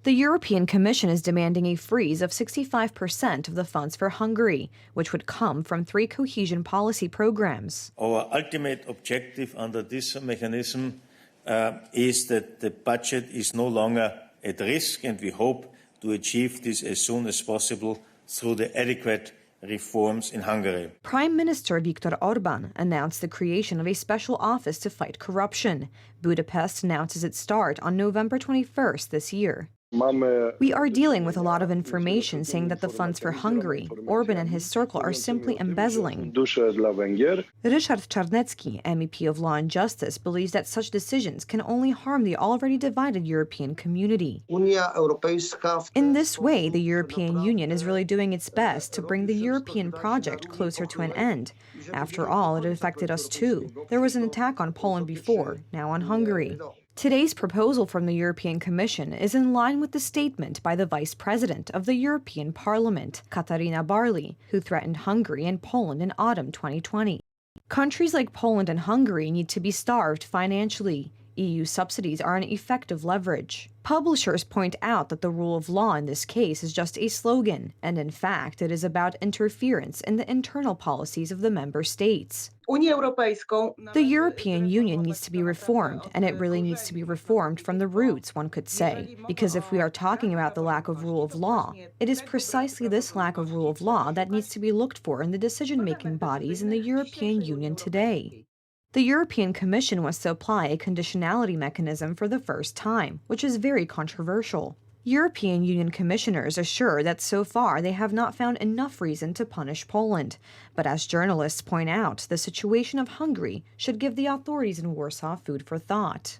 The European Commission is demanding a freeze of 65% of the funds for Hungary, which would come from 3 cohesion policy programs. Our ultimate objective under this mechanism is that the budget is no longer at risk, and we hope to achieve this as soon as possible through the adequate reforms in Hungary. Prime Minister Viktor Orbán announced the creation of a special office to fight corruption. Budapest announces its start on November 21st this year. We are dealing with a lot of information saying that the funds for Hungary, Orbán and his circle are simply embezzling. Ryszard Czarnecki, MEP of Law and Justice, believes that such decisions can only harm the already divided European community. In this way, the European Union is really doing its best to bring the European project closer to an end. After all, it affected us too. There was an attack on Poland before, now on Hungary. Today's proposal from the European Commission is in line with the statement by the Vice President of the European Parliament, Katarina Barley, who threatened Hungary and Poland in autumn 2020. Countries like Poland and Hungary need to be starved financially. EU subsidies are an effective leverage. Publishers point out that the rule of law in this case is just a slogan, and in fact it is about interference in the internal policies of the member states. The European Union needs to be reformed, and it really needs to be reformed from the roots, one could say, because if we are talking about the lack of rule of law, it is precisely this lack of rule of law that needs to be looked for in the decision-making bodies in the European Union today. The European Commission wants to apply a conditionality mechanism for the first time, which is very controversial. European Union commissioners assure that so far they have not found enough reason to punish Poland. But as journalists point out, the situation of Hungary should give the authorities in Warsaw food for thought.